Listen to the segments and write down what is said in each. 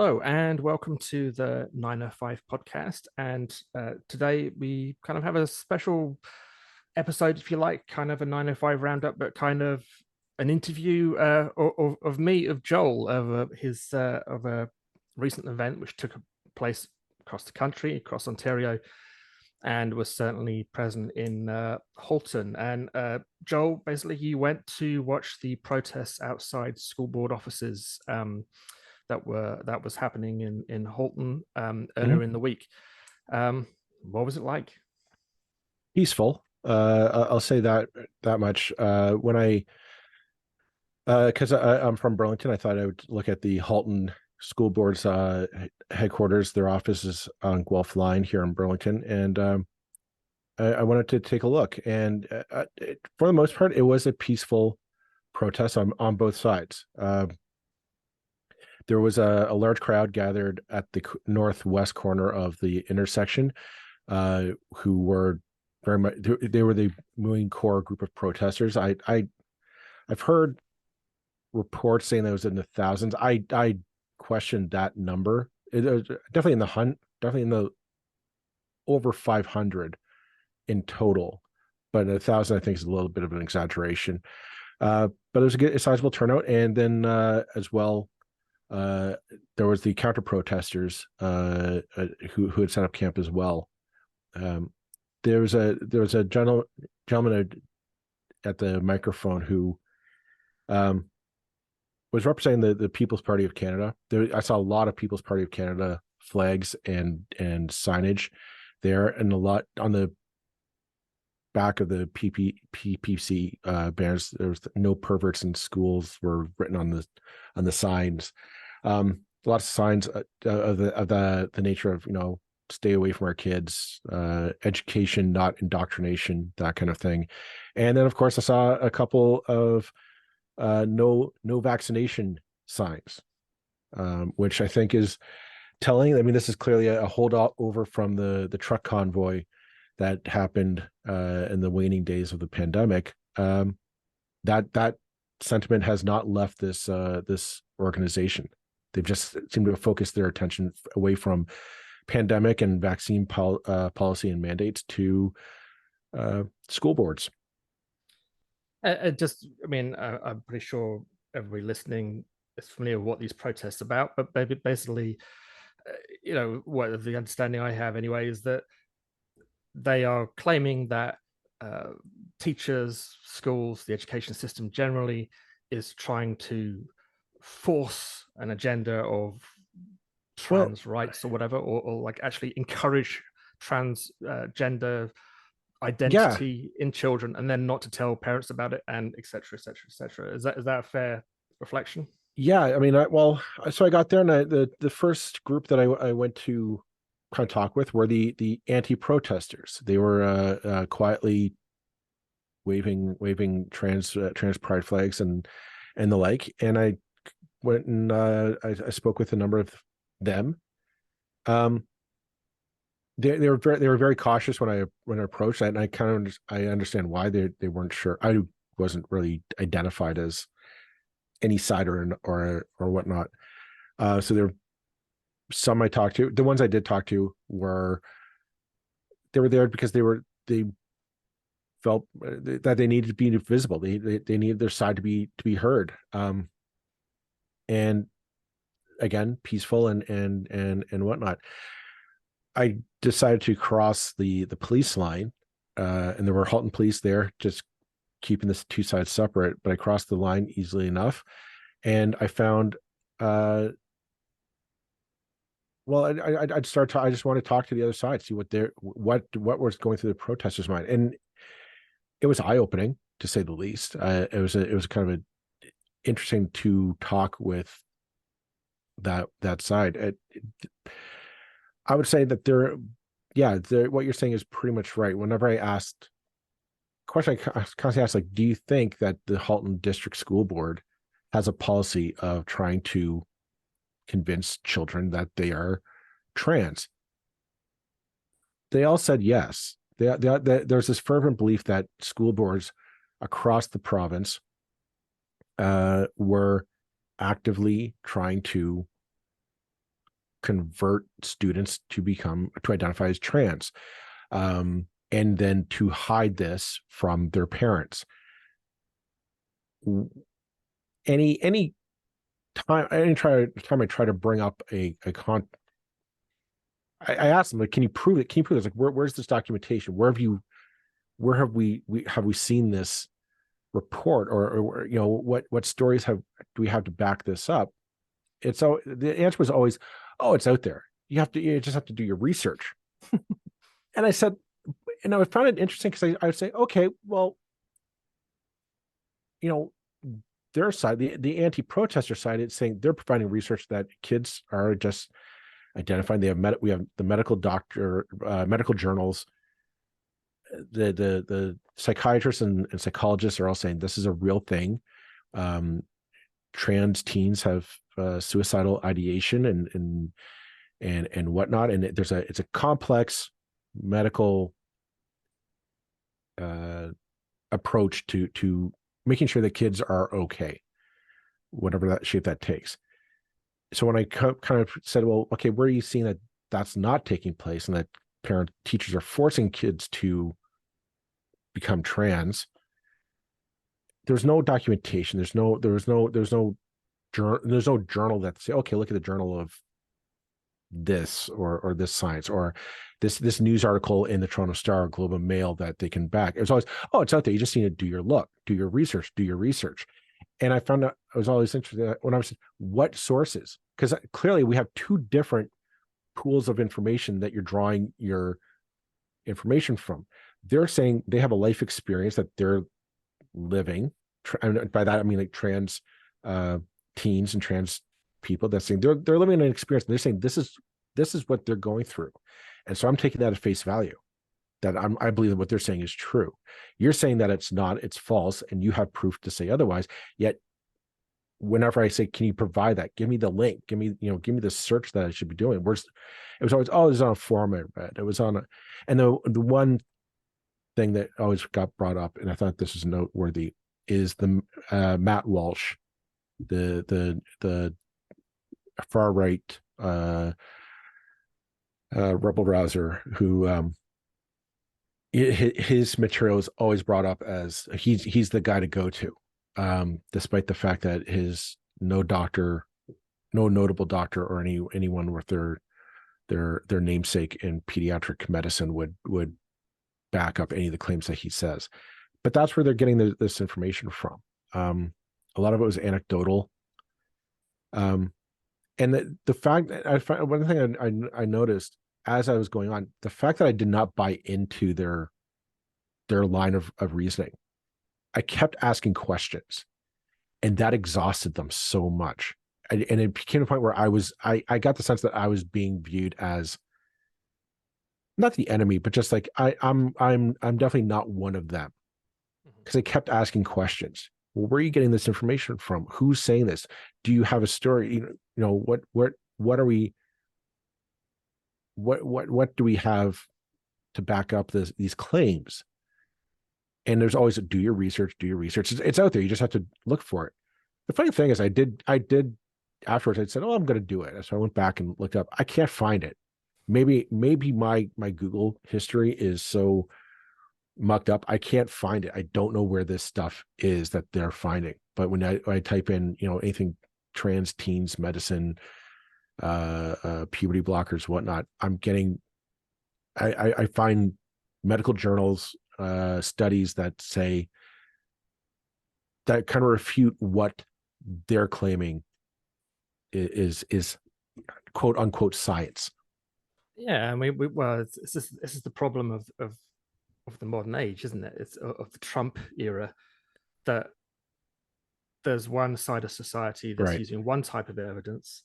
Hello and welcome to the 905 podcast. And today we kind of have a special episode, if you like, kind of a 905 roundup, but kind of an interview of me, of Joel, of a recent event which took place across the country, across Ontario, and was certainly present in Halton. And Joel, basically, you went to watch the protests outside school board offices. That was happening in Halton earlier in the week. What was it like? Peaceful. I'll say that much. When because I'm from Burlington, I thought I would look at the Halton School Board's headquarters. Their office is on Guelph Line here in Burlington, and I wanted to take a look. And for the most part, it was a peaceful protest on both sides. There was a large crowd gathered at the northwest corner of the intersection, who were very much, they were the main core group of protesters. I've heard reports saying that it was in the thousands. I questioned that number. It was definitely in the over 500 in total, but 1,000 I think is a little bit of an exaggeration. But it was a sizable turnout, and then as well, there was the counter protesters who had set up camp as well. There was a gentleman at the microphone who was representing the People's Party of Canada. I saw a lot of People's Party of Canada flags and signage there, and a lot on the back of the PPC banners. There was "No perverts in schools" were written on the signs. A lot of signs of the nature of, stay away from our kids, education, not indoctrination, that kind of thing. And then, of course, I saw a couple of no vaccination signs, which I think is telling. I mean, this is clearly a holdover from the truck convoy that happened in the waning days of the pandemic. That sentiment has not left this organization. They've just seemed to have focused their attention away from pandemic and vaccine policy and mandates to school boards. I'm pretty sure everybody listening is familiar with what these protests are about, but maybe basically, what the understanding I have anyway is that they are claiming that teachers, schools, the education system generally is trying to force an agenda of trans rights or whatever, or like actually encourage transgender identity in children, and then not to tell parents about it, and et cetera, et cetera, et cetera. Is that a fair reflection? Yeah, I mean, so I got there, and the first group that I went to kind of talk with were the anti-protesters. They were quietly waving trans pride flags and the like. And I went and I spoke with a number of them. They were very cautious when I approached that, and I understand why they weren't sure. I wasn't really identified as any side or whatnot. So there were some I talked to. The ones I did talk to were there because they felt that they needed to be visible. They needed their side to be heard. And again, peaceful and whatnot. I decided to cross the police line, and there were Halton police there, just keeping the two sides separate. But I crossed the line easily enough, and I found. Well, I just want to talk to the other side, see what was going through the protesters' mind, and it was eye-opening, to say the least. It was kind of interesting to talk with that side. I would say that what you're saying is pretty much right. Whenever I asked, question I constantly asked, like, do you think that the Halton District School Board has a policy of trying to convince children that they are trans? They all said yes. There's this fervent belief that school boards across the province were actively trying to convert students to identify as trans, and then to hide this from their parents. Any time I try to bring up I asked them, like, can you prove it? Can you prove this? Like, where's this documentation? Where have we seen this report, or you know, what stories do we have to back this up? It's so the answer was always, oh, it's out there. You just have to do your research. And I said, and I found it interesting because I would say, okay, well, you know, their side, the anti-protester side, it's saying they're providing research that kids are just identifying. We have the medical journals. The psychiatrists and psychologists are all saying this is a real thing. Trans teens have suicidal ideation and whatnot, and it's a complex medical approach to making sure that kids are okay, whatever that shape that takes. So when I kind of said, well, okay, where are you seeing that that's not taking place, and that teachers are forcing kids to become trans? There's no documentation. There's no journal that say, okay, look at the journal of this or this science, or this news article in the Toronto Star or Globe and Mail that they can back. It was always, oh, it's out there. You just need to do your research. And I found out, I was always interested when I was, what sources? Because clearly we have two different pools of information that you're drawing your information from. They're saying they have a life experience that they're living. And by that I mean like trans teens and trans people. That's saying they're living an experience. And they're saying this is what they're going through. And so I'm taking that at face value, that I believe that what they're saying is true. You're saying that it's not, it's false, and you have proof to say otherwise. Yet whenever I say, can you provide that? Give me the link. Give me the search that I should be doing. It was always, oh, it was on a forum I read. It was on and the one thing that always got brought up, and I thought this was noteworthy, is the Matt Walsh, the far right rebel rouser, who his material is always brought up as he's the guy to go to, despite the fact that no notable doctor or anyone with their namesake in pediatric medicine would back up any of the claims that he says. But that's where they're getting this information from. A lot of it was anecdotal. And the fact that one thing I noticed as I was going on, the fact that I did not buy into their line of reasoning, I kept asking questions, and that exhausted them so much. And it became a point where I got the sense that I was being viewed as not the enemy, but just like I'm definitely not one of them, because I kept asking questions. Well, where are you getting this information from? Who's saying this? Do you have a story? You know, what are we? What do we have to back up these claims? And there's always do your research. It's out there. You just have to look for it. The funny thing is, I did afterwards. I said, oh, I'm going to do it. So I went back and looked up. I can't find it. Maybe my Google history is so mucked up, I can't find it. I don't know where this stuff is that they're finding. But when I type in, anything trans teens medicine, puberty blockers, whatnot, I'm getting, I find medical journals, studies that say, that kind of refute what they're claiming is quote unquote science. Yeah, I mean, this is the problem of the modern age, isn't it? It's of the Trump era, that there's one side of society that's using one type of evidence,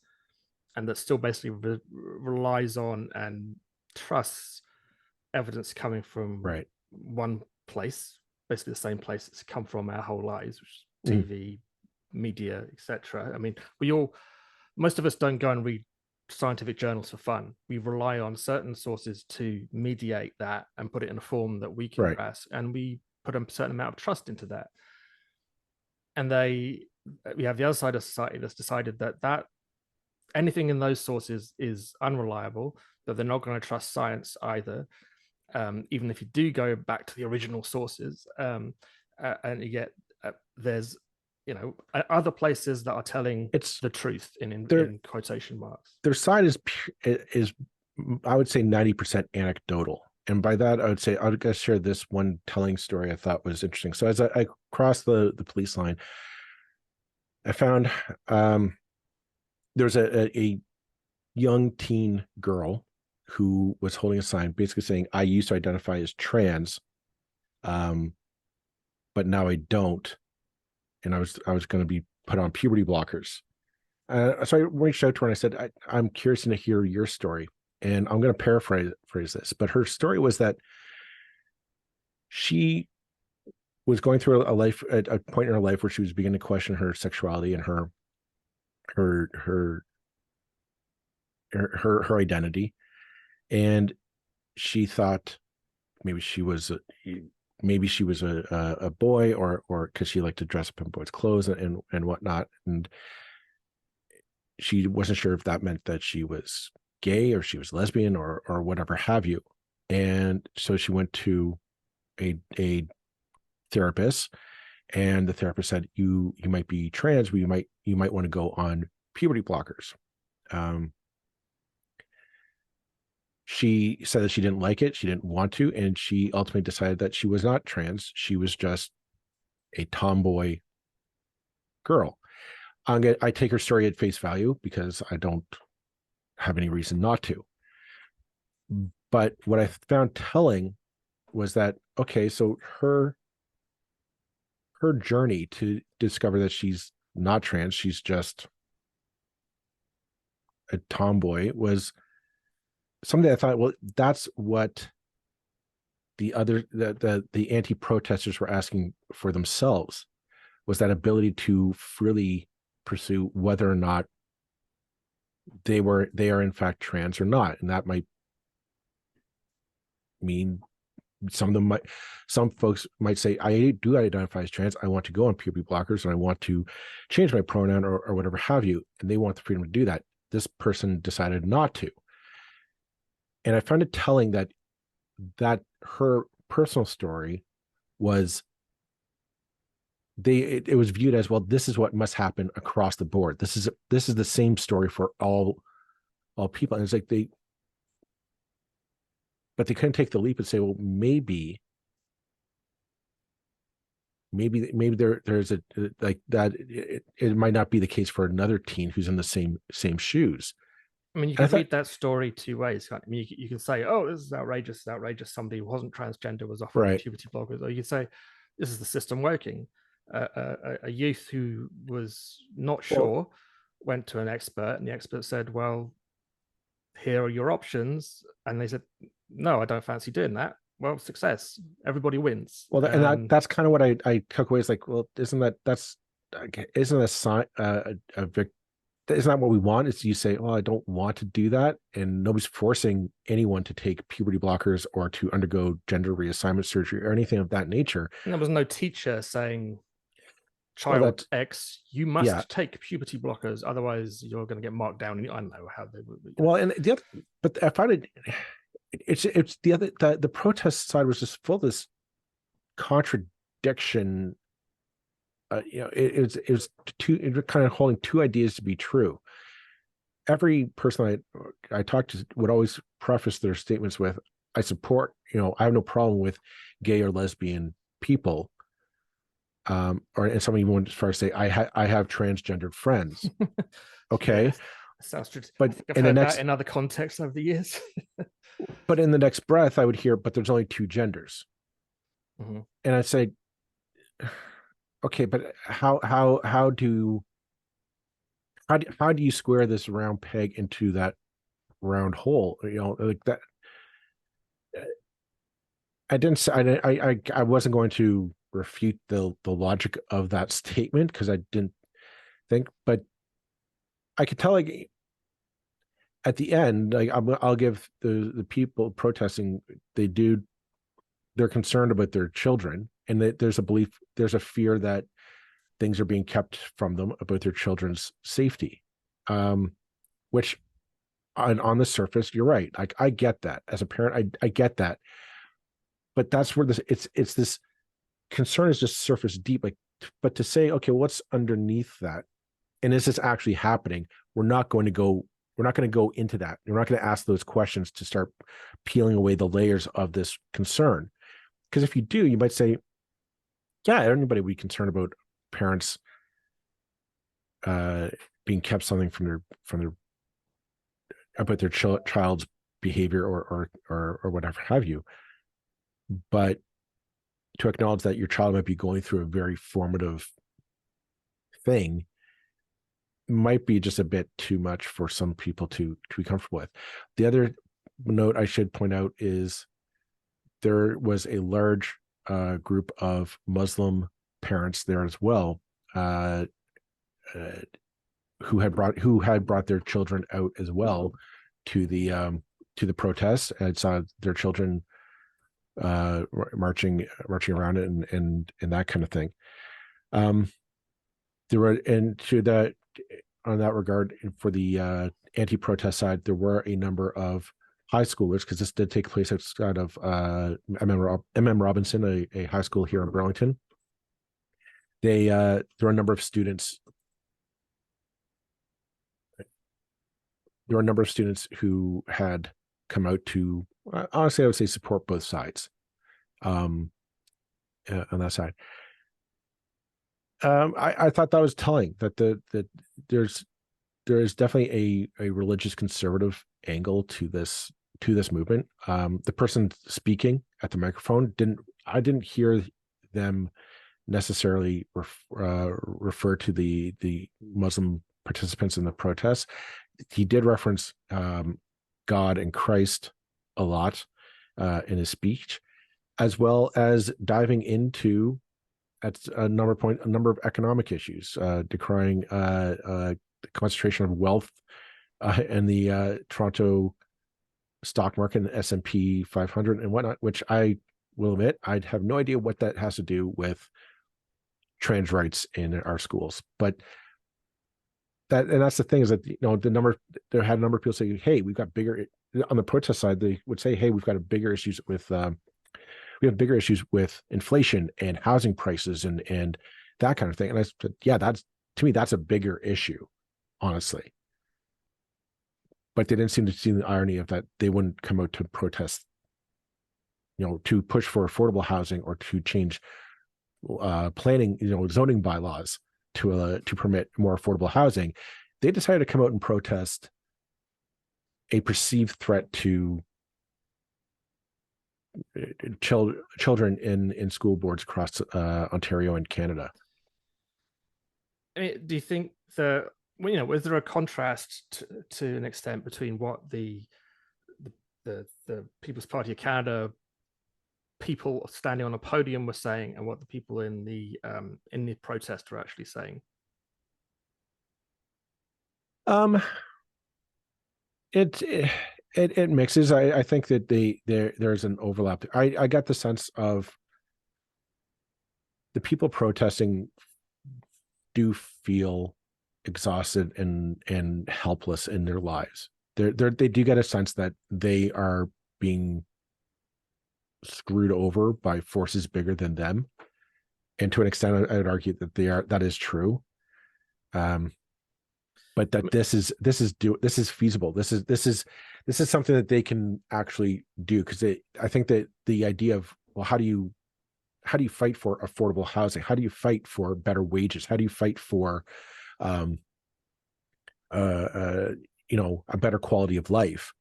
and that still basically relies on and trusts evidence coming from one place, basically the same place it's come from our whole lives, which is TV, media, etc. I mean, most of us don't go and read scientific journals for fun. We rely on certain sources to mediate that and put it in a form that we can grasp, and we put a certain amount of trust into that. And we have the other side of society that's decided that anything in those sources is unreliable, that they're not going to trust science either, even if you do go back to the original sources. And yet there's, other places that are telling the truth in quotation marks. Their side is I would say 90% anecdotal. And by that, I would say, I'll just share this one telling story I thought was interesting. So as I crossed the police line, I found there's a young teen girl who was holding a sign basically saying, I used to identify as trans, but now I don't. And I was going to be put on puberty blockers. So I reached out to her and I said, I'm curious to hear your story. And I'm going to paraphrase this, but her story was that she was going through a point in her life where she was beginning to question her sexuality and her identity. And she thought maybe she was a boy, or because she liked to dress up in boys' clothes and whatnot. And she wasn't sure if that meant that she was gay or she was lesbian or whatever have you. And so she went to a therapist, and the therapist said, you might be trans, but you might want to go on puberty blockers. She said that she didn't like it, she didn't want to, and she ultimately decided that she was not trans, she was just a tomboy girl. I take her story at face value because I don't have any reason not to. But what I found telling was that, okay, so her journey to discover that she's not trans, she's just a tomboy, was something I thought, well, that's what the anti-protesters were asking for themselves, was that ability to freely pursue whether or not they are in fact trans or not. And that might mean some folks might say, I do identify as trans, I want to go on puberty blockers, and I want to change my pronoun or whatever have you, and they want the freedom to do that. This person decided not to. And I found it telling that her personal story was, it was viewed as, well, this is what must happen across the board. This is the same story for all people. And it's like but they couldn't take the leap and say, well, maybe there's a like that. It might not be the case for another teen who's in the same shoes. I mean, you can read that story two ways. I mean, you can say, oh, this is outrageous. Somebody who wasn't transgender was offered puberty blockers. Or you can say, this is the system working. A youth who was not sure went to an expert, and the expert said, well, here are your options. And they said, no, I don't fancy doing that. Well, success. Everybody wins. Well, and that's kind of what I took away. Is like, well, isn't that what we want? Is you say, oh, I don't want to do that, and nobody's forcing anyone to take puberty blockers or to undergo gender reassignment surgery or anything of that nature. And there was no teacher saying, child X, you must take puberty blockers, otherwise you're going to get marked down. I don't know how they would. Well, and the other, but I find it's the other, the protest side was just full of this contradiction. It was kind of holding two ideas to be true. Every person I talked to would always preface their statements with, I support, I have no problem with gay or lesbian people. And some even went as far as say, I have transgendered friends. Okay. Yes. Sounds true. But I've heard that in other contexts over the years. But in the next breath, I would hear, but there's only two genders. Mm-hmm. And I'd say, okay, but how do you square this round peg into that round hole? Like that. I wasn't going to refute the logic of that statement because I didn't think, but I could tell, like, at the end, like, I'll give the people protesting, they're concerned about their children, and that there's a fear that things are being kept from them about their children's safety. which on the surface, you're right. Like, I get that as a parent, I get that, but that's where it's this concern is just surface deep. Like, but to say, okay, what's underneath that, and is this actually happening? We're not going to go into that. We're not going to ask those questions to start peeling away the layers of this concern. Because if you do, you might say, yeah, anybody would be concerned about parents being kept something from their about their child's behavior or whatever have you. But to acknowledge that your child might be going through a very formative thing might be just a bit too much for some people to be comfortable with. The other note I should point out is there was a large group of Muslim parents there as well, who had brought their children out as well to the protests, and saw their children marching around it and that kind of thing. There were, and to that, on that regard, for the anti-protest side, there were a number of high schoolers, because this did take place outside of MM Robinson, a high school here in Burlington. There were a number of students. There were a number of students who had come out to, honestly, I would say, support both sides. On that side, I thought that was telling that there is definitely a religious conservative angle to this movement. The person speaking at the microphone I didn't hear them necessarily refer to the Muslim participants in the protests. He did reference God and Christ a lot in his speech, as well as diving into at a number of economic issues, decrying the concentration of wealth in the Toronto stock market and S&P 500 and whatnot, which I will admit, I'd have no idea what that has to do with trans rights in our schools. But that's the thing, is that, there had a number of people say, hey, we've got bigger, on the protest side, they would say, hey, we've got bigger issues with inflation and housing prices and that kind of thing. And I said, yeah, to me, that's a bigger issue, honestly. But they didn't seem to see the irony of that. They wouldn't come out to protest, to push for affordable housing or to change planning, zoning bylaws to permit more affordable housing. They decided to come out and protest a perceived threat to children in school boards across Ontario and Canada. I mean, do you think was there a contrast to an extent between what the People's Party of Canada people standing on a podium were saying and what the people in the protest were actually saying? It mixes. I think that there's an overlap. I got the sense of the people protesting do feel exhausted and helpless in their lives. They do get a sense that they are being screwed over by forces bigger than them, and to an extent, I would argue that that is true. But that this is feasible. This is something that they can actually do, because I think that the idea of, well, how do you fight for affordable housing? How do you fight for better wages? How do you fight for a better quality of life?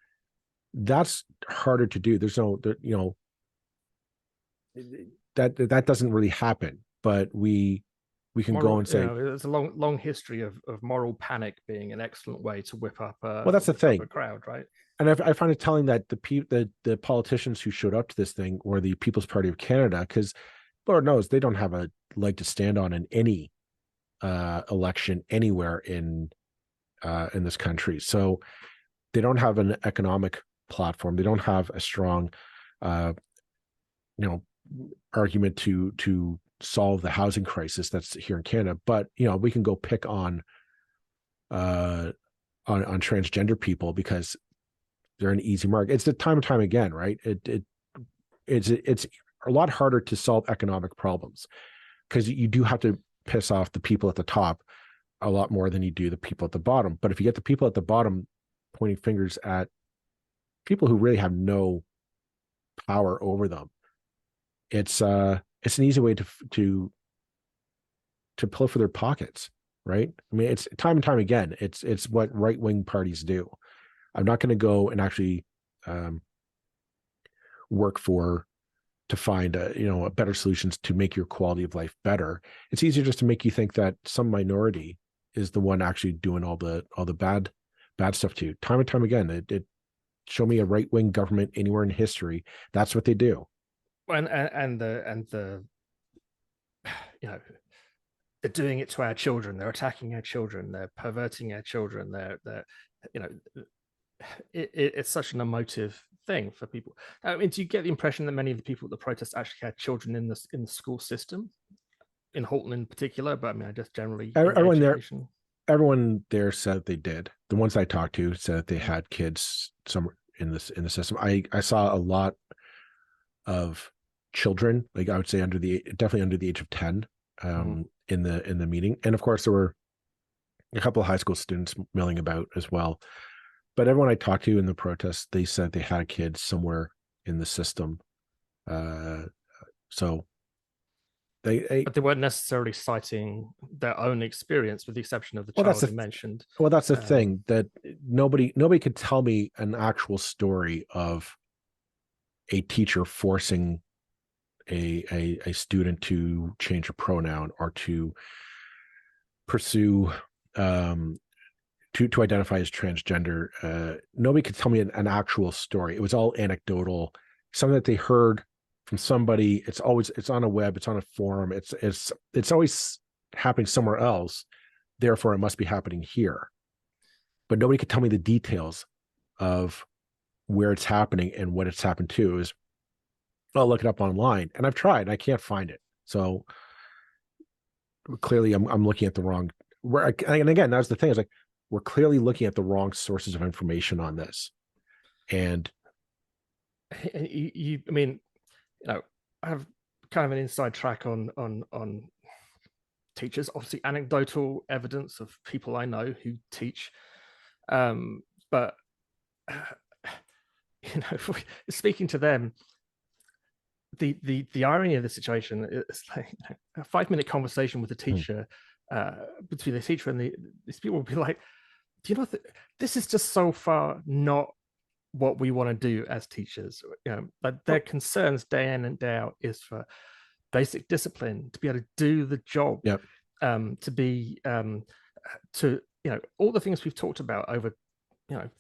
That's harder to do. There's no, that doesn't really happen. But we can go and say, there's a long history of moral panic being an excellent way to whip up that's the thing, a crowd, right? And I find it telling that the politicians who showed up to this thing were the People's Party of Canada, because Lord knows they don't have a leg to stand on in any election anywhere in this country. So they don't have an economic platform. They don't have a strong argument to solve the housing crisis that's here in Canada. But we can go pick on on transgender people because they're an easy mark. It's the time and time again, right? It's a lot harder to solve economic problems because you do have to piss off the people at the top a lot more than you do the people at the bottom. But if you get the people at the bottom pointing fingers at people who really have no power over them, it's an easy way to pull for their pockets, right? I mean, it's time and time again. It's what right-wing parties do. I'm not going to go and actually work to find a better solutions to make your quality of life better. It's easier just to make you think that some minority is the one actually doing all the bad stuff to you. Time and time again, it show me a right-wing government anywhere in history. That's what they do. And the they're doing it to our children. They're attacking our children. They're perverting our children. They're it's such an emotive thing for people. I mean, do you get the impression that many of the people at the protest actually had children in the school system, in Halton in particular? But I mean, I just generally everyone there said they did. The ones I talked to said that they had kids somewhere in the system. I saw a lot of children, like I would say definitely under the age of 10, in the meeting. And of course there were a couple of high school students milling about as well. But everyone I talked to in the protest, they said they had a kid somewhere in the system. So but they weren't necessarily citing their own experience, with the exception of the child you mentioned. Well, that's the thing, that nobody could tell me an actual story of a teacher forcing a student to change a pronoun or to pursue to identify as transgender. Nobody could tell me an actual story. It was all anecdotal, something that they heard from somebody. It's on a web, it's on a forum, it's always happening somewhere else, therefore it must be happening here. But nobody could tell me the details of where it's happening and what it's happened to. I'll look it up online, and I've tried and I can't find it. So clearly I'm looking at the wrong, and again, that's the thing, is like, we're clearly looking at the wrong sources of information on this. And I mean, I have kind of an inside track on teachers, obviously anecdotal evidence of people I know who teach, but speaking to them, the irony of the situation is like a 5-minute conversation with a teacher, between the teacher and these people will be like, do you know, this is just so far not what we want to do as teachers. But their concerns day in and day out is for basic discipline, to be able to do the job, to be to all the things we've talked about over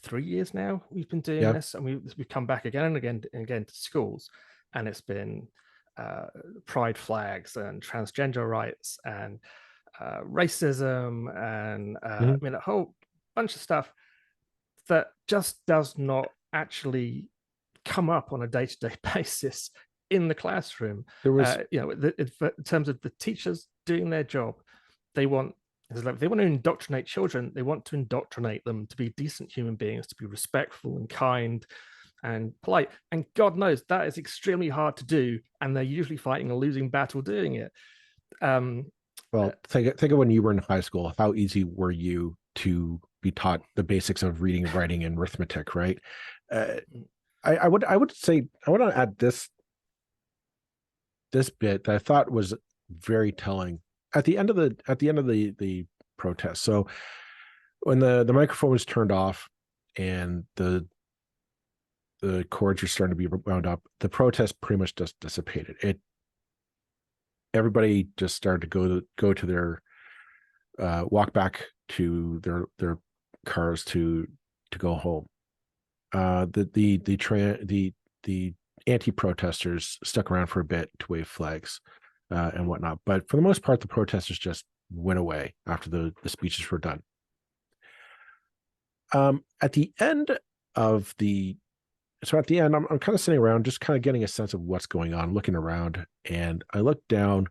3 years now. We've been doing this, and we've come back again and again and again to schools, and it's been pride flags and transgender rights and racism and I mean, a whole bunch of stuff that just does not actually come up on a day-to-day basis in the classroom. There was, in terms of the teachers doing their job, they want to indoctrinate children. They want to indoctrinate them to be decent human beings, to be respectful and kind and polite. And God knows that is extremely hard to do, and they're usually fighting a losing battle doing it. Well, think of when you were in high school. How easy were you to be taught the basics of reading, writing, and arithmetic, right? I would say, I want to add this bit that I thought was very telling at the end of the protest. So when the microphone was turned off and the cords are starting to be wound up, the protest pretty much just dissipated. Everybody just started to go to their walk back to their cars to go home. The anti-protesters stuck around for a bit to wave flags and whatnot, but for the most part, the protesters just went away after the speeches were done. At the end, I'm kind of sitting around, just kind of getting a sense of what's going on, looking around, and I look down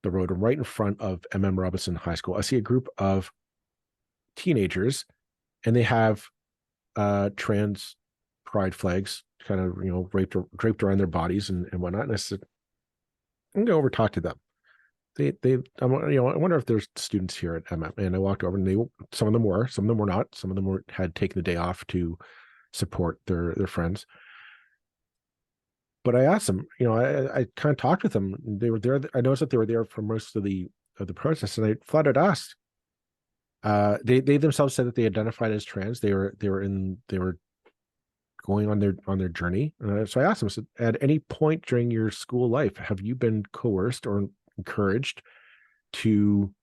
the road, and right in front of M.M. Robinson High School, I see a group of teenagers and they have trans pride flags kind of, draped around their bodies and whatnot. And I said, I'm gonna go over talk to them. I wonder if there's students here at MM. And I walked over, and some of them were not. Some of them had taken the day off to support their friends. But I asked them, I kind of talked with them. They were there. I noticed that they were there for most of the process, and I flat out asked. They themselves said that they identified as trans. They were going on their journey. So I asked them, I said, at any point during your school life, have you been coerced or encouraged to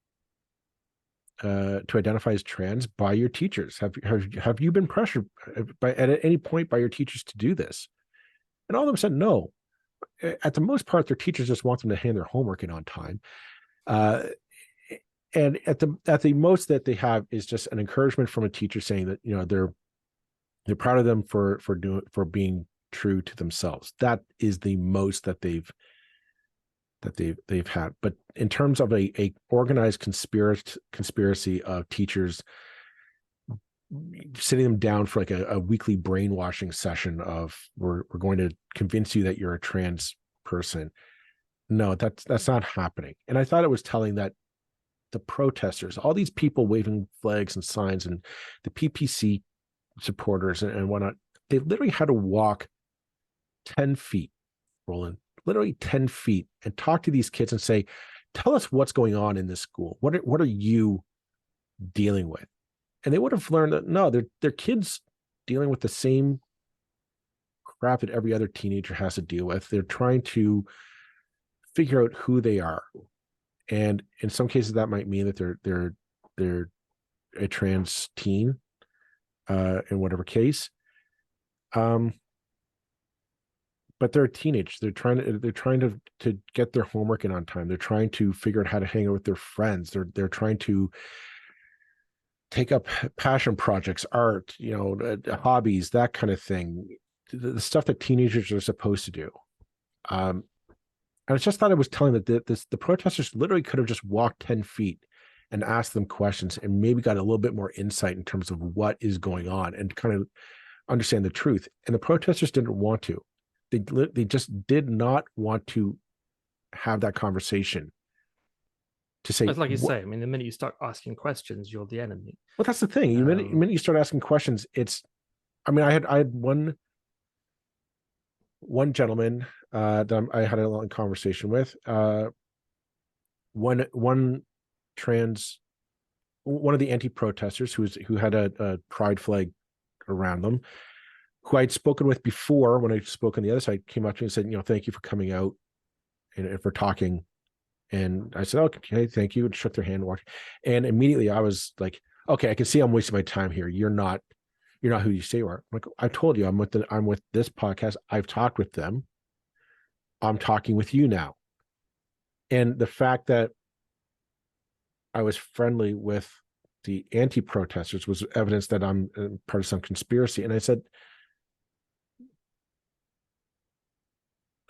identify as trans by your teachers? Have you been pressured at any point by your teachers to do this? And all of them said no. At the most part, their teachers just want them to hand their homework in on time. And at the most that they have is just an encouragement from a teacher saying that they're proud of them for being true to themselves. That is the most that they've had. But in terms of a organized conspiracy of teachers sitting them down for like a weekly brainwashing session of we're going to convince you that you're a trans person, no, that's not happening. And I thought it was telling that the protesters, all these people waving flags and signs, and the PPC supporters and whatnot, they literally had to walk 10 feet, Roland, literally 10 feet, and talk to these kids and say, tell us what's going on in this school. What are you dealing with? And they would have learned that no, they're kids dealing with the same crap that every other teenager has to deal with. They're trying to figure out who they are. And in some cases that might mean that they're a trans teen, in whatever case. But they're a teenage. They're trying to get their homework in on time. They're trying to figure out how to hang out with their friends. They're trying to take up passion projects, art, hobbies, that kind of thing, the stuff that teenagers are supposed to do. And I just thought it was telling that the protesters literally could have just walked 10 feet and asked them questions and maybe got a little bit more insight in terms of what is going on and kind of understand the truth. And the protesters didn't want to. They just did not want to have that conversation. To say, it's like you say, I mean, the minute you start asking questions, you're the enemy. Well, that's the thing. The minute you start asking questions, I had one gentleman that I had a long conversation with. One of the anti-protesters who had a pride flag around them, who I'd spoken with before when I spoke on the other side, came up to me and said, thank you for coming out and for talking. And I said, okay, thank you, and shook their hand, walked. And immediately I was like, okay, I can see I'm wasting my time here. You're not who you say you are. I'm like, I told you I'm with this podcast. I've talked with them. I'm talking with you now. And the fact that I was friendly with the anti-protesters was evidence that I'm part of some conspiracy. And I said,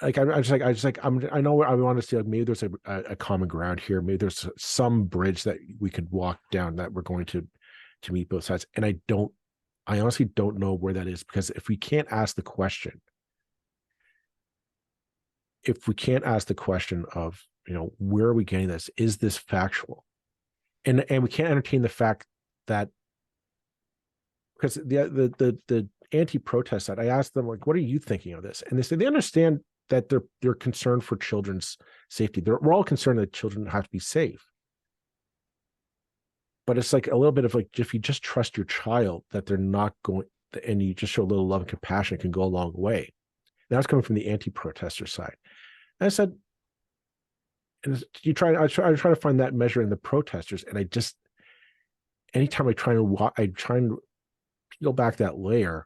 I know I want to see, like, maybe there's a common ground here. Maybe there's some bridge that we could walk down that we're going to meet both sides. And I honestly don't know where that is, because if we can't ask the question of, where are we getting this? Is this factual? And we can't entertain the fact that, because the anti-protest side, I asked them, like, what are you thinking of this? And they said they understand that they're concerned for children's safety. We're all concerned that children have to be safe. But it's like a little bit of like, if you just trust your child that they're not going, and you just show a little love and compassion, it can go a long way. And that's coming from the anti-protester side. And I said, and I try to find that measure in the protesters. And anytime I try and peel back that layer,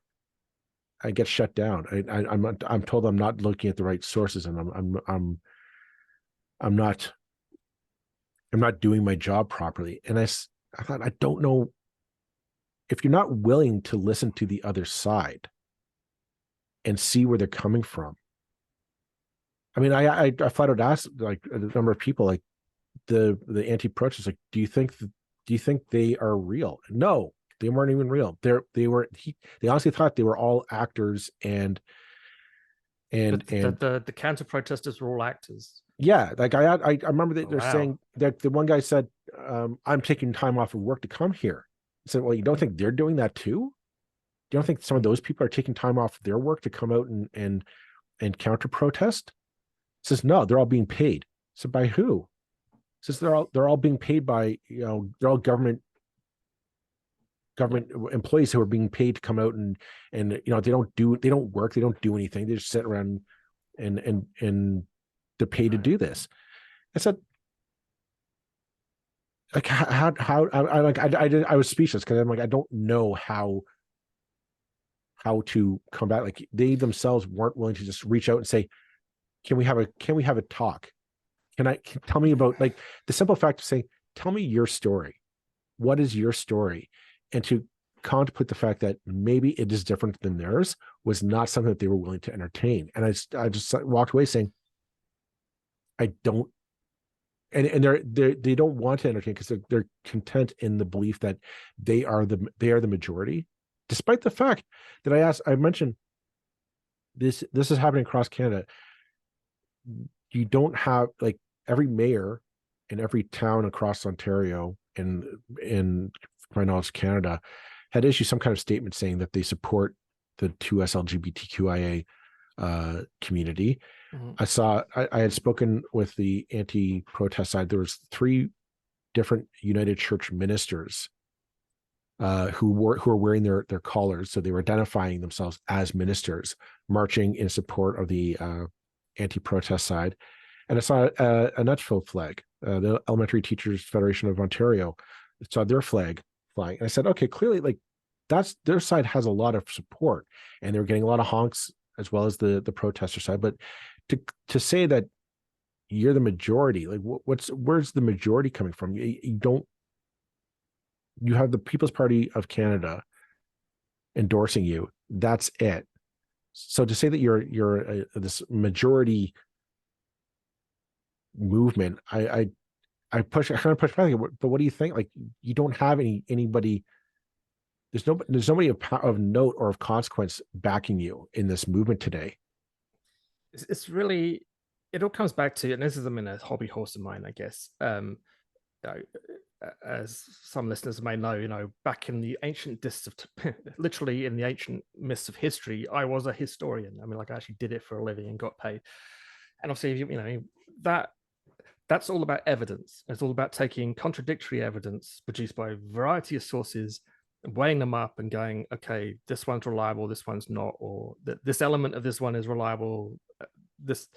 I get shut down. I'm told I'm not looking at the right sources, and I'm not doing my job properly. And I thought, I don't know, if you're not willing to listen to the other side and see where they're coming from. I mean, I flat out asked, like, a number of people, like the anti-protesters, like, do you think they are real? No, They weren't even real. They honestly thought they were all actors and the counter protesters were all actors. yeah, like I remember that they're Wow. saying that the one guy said, I'm taking time off of work to come here. I said, well, you don't think they're doing that too? You don't think some of those people are taking time off their work to come out and counter protest? Says no, they're all being paid. So by who? Says they're all being paid by, they're all government employees who are being paid to come out and they don't work, they don't do anything, they just sit around and they're paid to do this. I said, like, how I was speechless, because I'm like, I don't know how to combat. Like, they themselves weren't willing to just reach out and say, can we have a talk? Tell me about, like, the simple fact of saying, tell me your story. What is your story? And to contemplate the fact that maybe it is different than theirs was not something that they were willing to entertain. And I just walked away saying, I don't, and they don't want to entertain, because they're content in the belief that they are the majority, despite the fact that I mentioned this is happening across Canada. You don't have, like, every mayor in every town across Ontario and in my knowledge Canada had issued some kind of statement saying that they support the 2S LGBTQIA community. Mm-hmm. I had spoken with the anti-protest side. There was 3 different United Church ministers who were wearing their collars, so they were identifying themselves as ministers, marching in support of the anti-protest side. And I saw a Nutfield flag, the Elementary Teachers Federation of Ontario. I saw their flag flying, and I said, okay, clearly, like, that's their side has a lot of support, and they were getting a lot of honks as well as the protester side. But to say that you're the majority, like, where's the majority coming from? You have the People's Party of Canada endorsing you. That's it. So to say that you're this majority movement, I kind of push back. But what do you think? Like, you don't have anybody. There's nobody of note or of consequence backing you in this movement today. It's really, it all comes back to, and this is, I mean, a hobby horse of mine, I guess. As some listeners may know, back in the ancient literally in the ancient mists of history, I was a historian. I mean, like, I actually did it for a living and got paid. And obviously, that's all about evidence. It's all about taking contradictory evidence produced by a variety of sources, weighing them up and going, okay, this one's reliable, this one's not, or this element of this one is reliable, this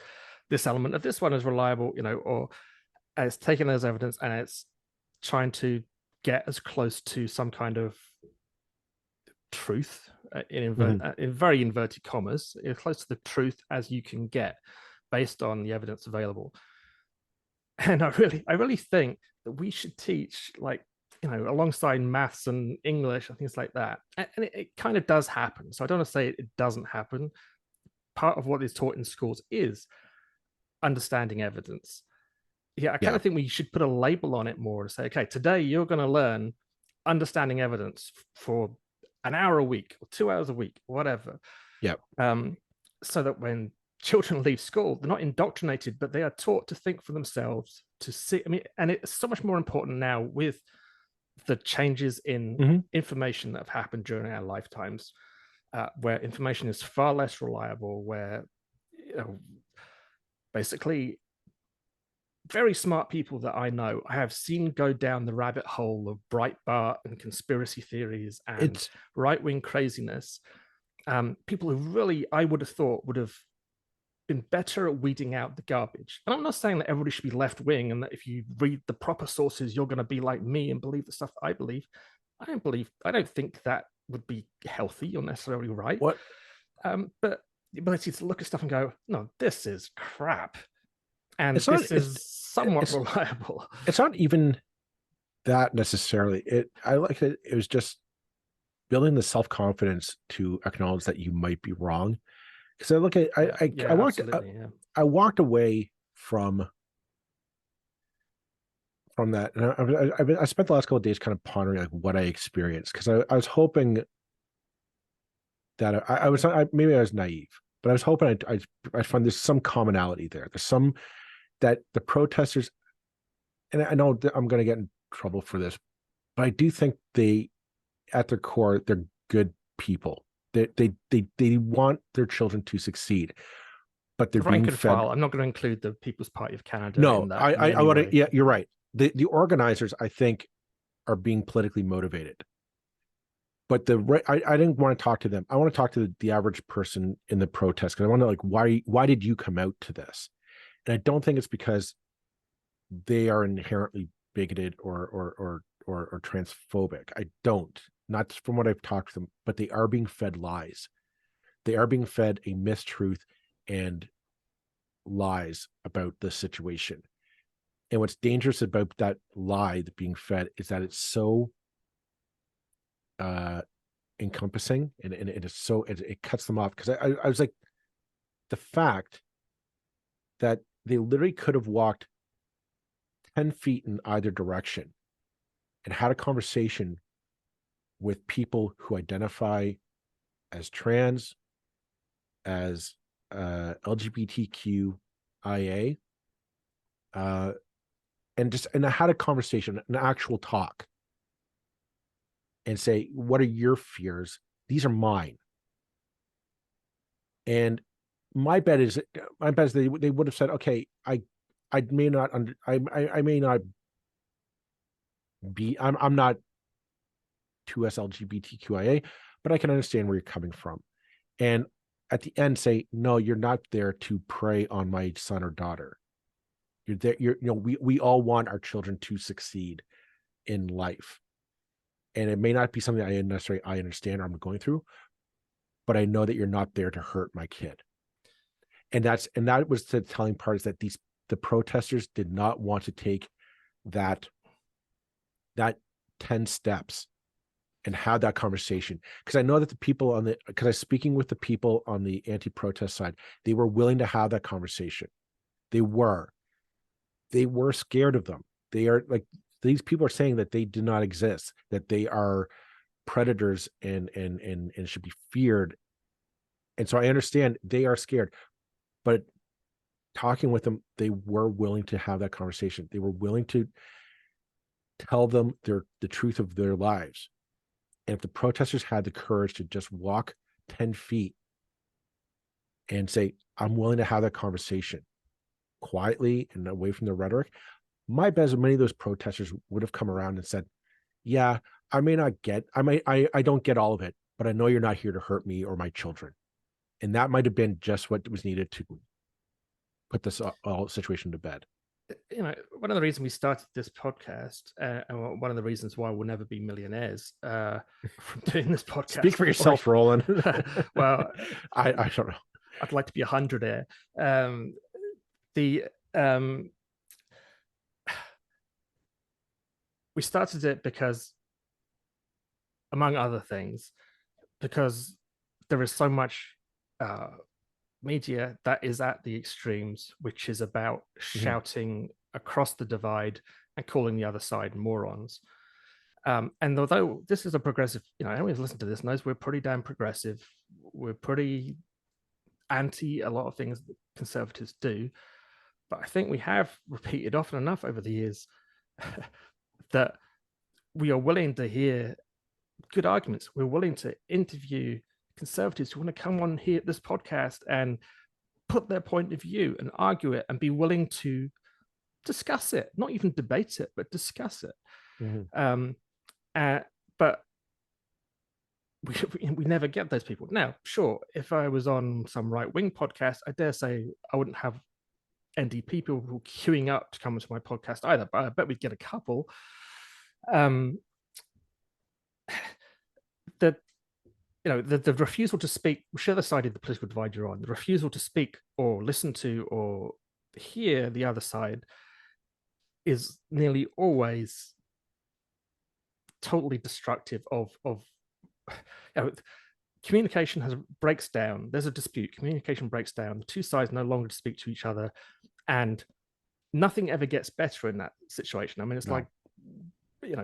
element of this one is reliable, or it's taking those evidence and it's trying to get as close to some kind of truth, in very inverted commas, as close to the truth as you can get based on the evidence available. And I really think that we should teach, like, alongside maths and English and things like that. And it kind of does happen. So I don't want to say it doesn't happen. Part of what is taught in schools is understanding evidence. I kind of think we should put a label on it more to say, okay, today you're going to learn understanding evidence for an hour a week or 2 hours a week, whatever. Yeah. So that when children leave school, they're not indoctrinated, but they are taught to think for themselves, to see. I mean, and it's so much more important now with the changes in information that have happened during our lifetimes, where information is far less reliable, where basically very smart people that I know I have seen go down the rabbit hole of Breitbart and conspiracy theories and right-wing craziness. People who really, I would have thought, would have been better at weeding out the garbage. And I'm not saying that everybody should be left-wing and that if you read the proper sources, you're going to be like me and believe the stuff I believe. I don't think that would be healthy or necessarily right. What? But the ability to look at stuff and go, no, this is crap. And this is somewhat reliable. It's not even that necessarily. I like it. It was just building the self-confidence to acknowledge that you might be wrong. Because I look at, I walked away from from that, and I spent the last couple of days kind of pondering like what I experienced, because I was hoping that maybe I was naive, but I was hoping I find there's some commonality there. There's some that the protesters, and I know that I'm going to get in trouble for this, but I do think they, at their core, they're good people. They want their children to succeed, but they're being fed. I'm not going to include the People's Party of Canada. No, in that I want to. Yeah, you're right. The organizers, I think, are being politically motivated. But I didn't want to talk to them. I want to talk to the average person in the protest, because I want to like, why did you come out to this? And I don't think it's because they are inherently bigoted or transphobic. I don't. Not from what I've talked to them, but they are being fed lies. They are being fed a mistruth and lies about the situation. And what's dangerous about that lie that being fed is that it's so encompassing, and it is so it cuts them off. Because I was like, the fact that they literally could have walked 10 feet in either direction and had a conversation with people who identify as trans, as LGBTQIA, and I had a conversation, an actual talk, and say, what are your fears? These are mine. And my bet is they would have said, okay, I may not I may not be, I'm not 2S LGBTQIA, but I can understand where you're coming from. And at the end say, no, you're not there to prey on my son or daughter. You're there, we all want our children to succeed in life. And it may not be something I understand or I'm going through, but I know that you're not there to hurt my kid. And that was the telling part, is that the protesters did not want to take that 10 steps and have that conversation. Because I know that the people because I was speaking with the people on the anti-protest side, they were willing to have that conversation. They were scared of them. They are like, these people are saying that they do not exist, that they are predators and should be feared. And so I understand they are scared, but talking with them, they were willing to have that conversation. They were willing to tell them the truth of their lives. And if the protesters had the courage to just walk 10 feet and say, I'm willing to have that conversation quietly and away from the rhetoric, my bet is many of those protesters would have come around and said, yeah, I don't get all of it, but I know you're not here to hurt me or my children. And that might have been just what was needed to put this whole situation to bed. One of the reasons we started this podcast, and one of the reasons why we'll never be millionaires from doing this podcast. Speak for yourself, Roland. Well, I don't know. I'd like to be 100 we started it because, among other things, because there is so much media that is at the extremes, which is about shouting across the divide and calling the other side morons. And although this is a progressive, anyone who's listened to this knows we're pretty damn progressive. We're pretty anti a lot of things that conservatives do. But I think we have repeated often enough over the years that we are willing to hear good arguments. We're willing to interview conservatives who want to come on here at this podcast and put their point of view and argue it and be willing to discuss it, not even debate it, but discuss it. But we never get those people. Now, sure, if I was on some right-wing podcast, I dare say I wouldn't have NDP people queuing up to come into my podcast either, but I bet we'd get a couple. The refusal to speak, whichever side of the political divide you're on, the refusal to speak or listen to or hear the other side is nearly always totally destructive of communication breaks down. There's a dispute, communication breaks down, the two sides no longer speak to each other, and nothing ever gets better in that situation. I mean, it's No. like,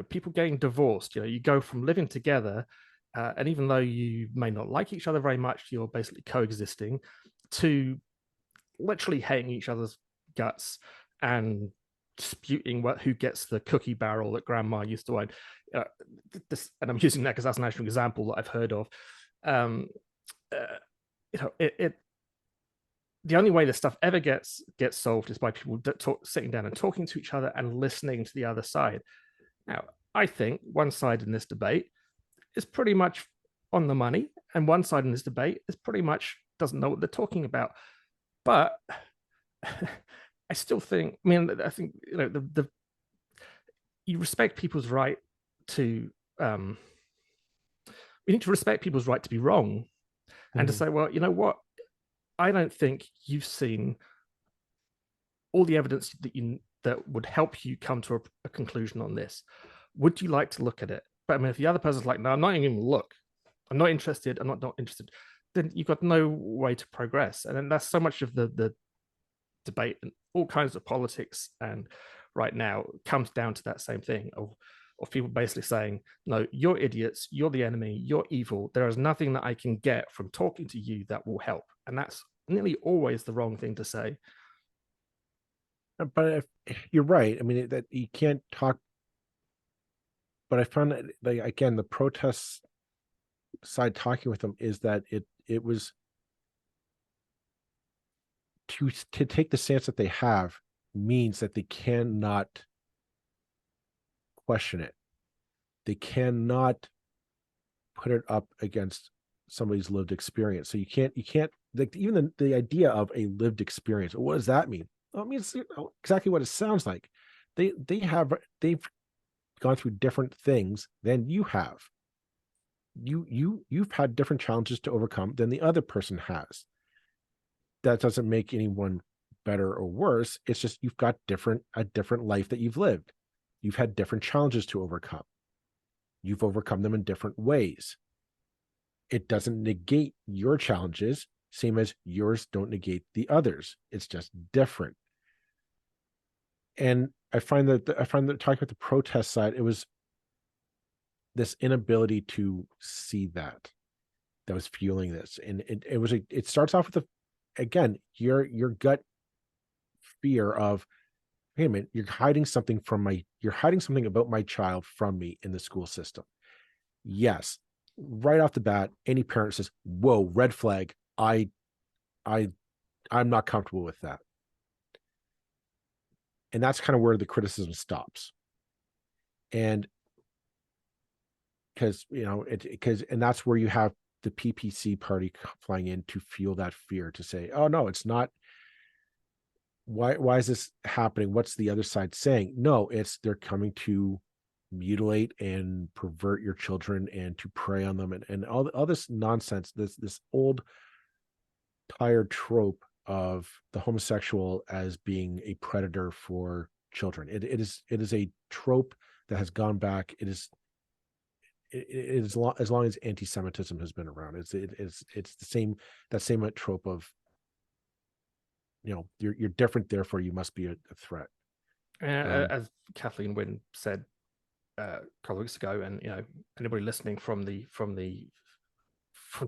people getting divorced. You go from living together, and even though you may not like each other very much, you're basically coexisting, to literally hating each other's guts and disputing who gets the cookie barrel that grandma used to own. And I'm using that because that's an actual example that I've heard of. The only way this stuff ever gets solved is by people sitting down and talking to each other and listening to the other side. Now, I think one side in this debate is pretty much on the money, and one side in this debate is pretty much doesn't know what they're talking about. But I still think, I think, you respect people's right to, we need to respect people's right to be wrong, and to say, well, you know what? I don't think you've seen all the evidence that would help you come to a conclusion on this. Would you like to look at it? But I mean, if the other person's like, no, I'm not even going to look. I'm not interested. I'm not interested. Then you've got no way to progress. And then that's so much of the debate and all kinds of politics. And right now comes down to that same thing of people basically saying, no, you're idiots. You're the enemy. You're evil. There is nothing that I can get from talking to you that will help. And that's nearly always the wrong thing to say. But you're right. I mean, that you can't talk. But I found that, like, again, the protest side talking with them is that it was to take the stance that they have means that they cannot question it. They cannot put it up against somebody's lived experience. So you can't like, even the idea of a lived experience. What does that mean? Well, it means exactly what it sounds like. They've gone through different things than you have. You've had different challenges to overcome than the other person has. That doesn't make anyone better or worse. It's just you've got a different life that you've lived. You've had different challenges to overcome. You've overcome them in different ways. It doesn't negate your challenges, same as yours don't negate the others. It's just different. And I find that talking about the protest side, it was this inability to see that was fueling this. And it starts off with your gut fear of, hey, man, you're hiding something about my child from me in the school system. Yes. Right off the bat, any parent says, whoa, red flag. I'm not comfortable with that. And that's kind of where the criticism stops. And and that's where you have the PPC party flying in to fuel that fear, to say, oh no, it's not. Why is this happening? What's the other side saying? No, they're coming to mutilate and pervert your children and to prey on them, and all this nonsense, this old tired trope of the homosexual as being a predator for children. It is a trope that has gone back. It is as long as anti-Semitism has been around. It's the same trope of, you're different, therefore you must be a threat. As Kathleen Wynne said a couple of weeks ago, and anybody listening from the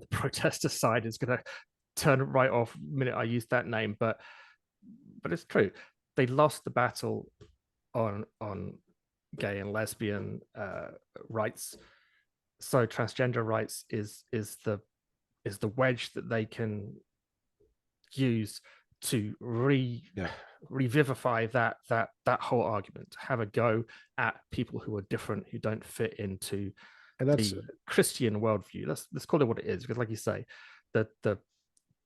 protester side is going to turn it right off the minute I use that name, but it's true. They lost the battle on gay and lesbian rights, so transgender rights is the wedge that they can use to revivify that whole argument, have a go at people who are different, who don't fit into the Christian worldview. Let's call it what it is, because like you say, the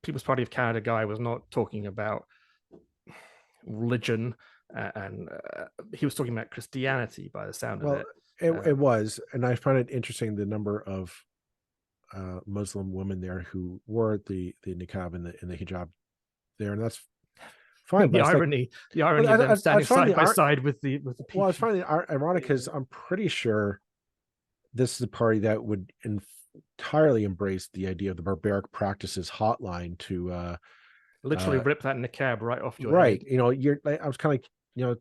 People's Party of Canada guy was not talking about religion, and he was talking about Christianity by the sound of it. It was, and I find it interesting the number of Muslim women there who wore the niqab and the hijab there, and that's fine. The irony of them standing side by side with the people. Well, I find it ironic because I'm pretty sure this is a party that would entirely embrace the idea of the barbaric practices hotline to literally rip that niqab right off your head. Right. I was kind of like, be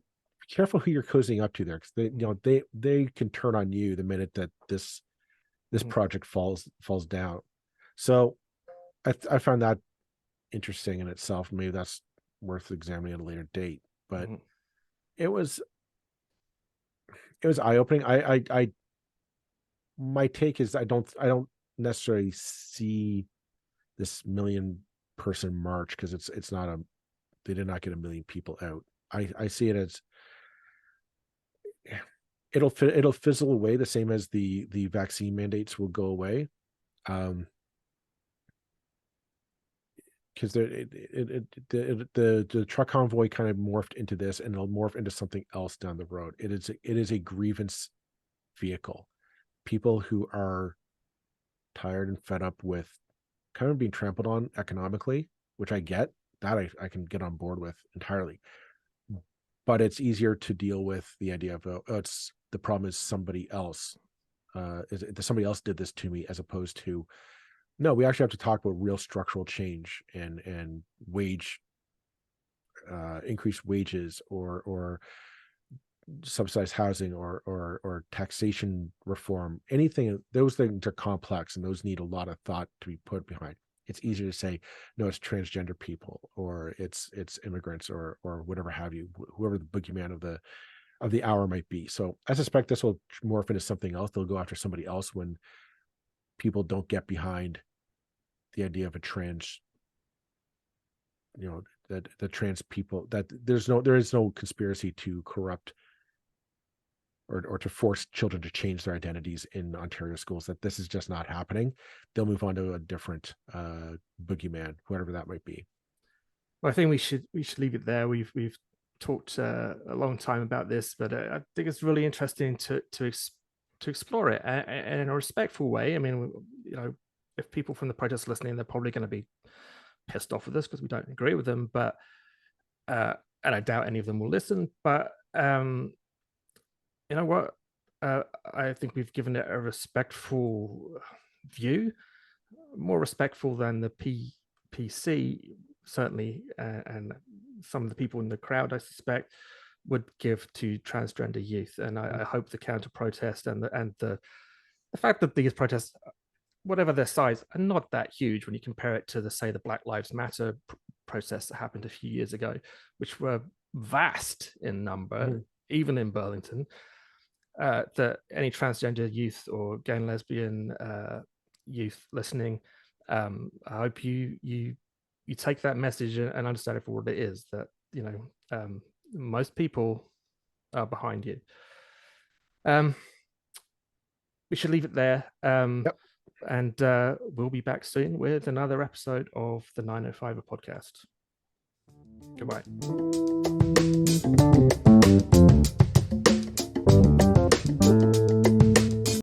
careful who you're cozying up to there, because they can turn on you the minute that this project falls down. So I found that interesting in itself. Maybe that's worth examining at a later date, but it was eye-opening. My take is I don't necessarily see this million-person march, because it's not they did not get 1 million people out. I see it as it'll fizzle away, the same as the vaccine mandates will go away. Because the truck convoy kind of morphed into this, and it'll morph into something else down the road. It is a grievance vehicle. People who are tired and fed up with kind of being trampled on economically, which I get, that I can get on board with entirely. But it's easier to deal with the idea of the problem is somebody else. Somebody else did this to me, as opposed to, no, we actually have to talk about real structural change and wage, increased wages, or subsidized housing, or taxation reform. Anything, those things are complex, and those need a lot of thought to be put behind. It's easier to say, no, it's transgender people, or it's immigrants, or whatever have you, whoever the boogeyman of the hour might be. So I suspect this will morph into something else. They'll go after somebody else when people don't get behind the idea of a trans, that the trans people, that there is no conspiracy to corrupt or to force children to change their identities in Ontario schools. That this is just not happening. They'll move on to a different boogeyman, whatever that might be. Well, I think we should leave it there. We've talked a long time about this, but I think it's really interesting to explore it in a respectful way. I mean, if people from the protest are listening, they're probably going to be pissed off with us because we don't agree with them. But and I doubt any of them will listen. But you know what? I think we've given it a respectful view, more respectful than the PC, certainly, and some of the people in the crowd, I suspect, would give to transgender youth. And I hope the counter protest and the fact that these protests, whatever their size, are not that huge when you compare it to the Black Lives Matter protests that happened a few years ago, which were vast in number, even in Burlington. That any transgender youth or gay and lesbian youth listening, I hope you take that message and understand it for what it is. That most people are behind you. We should leave it there. Yep. And we'll be back soon with another episode of the 905er podcast. Goodbye.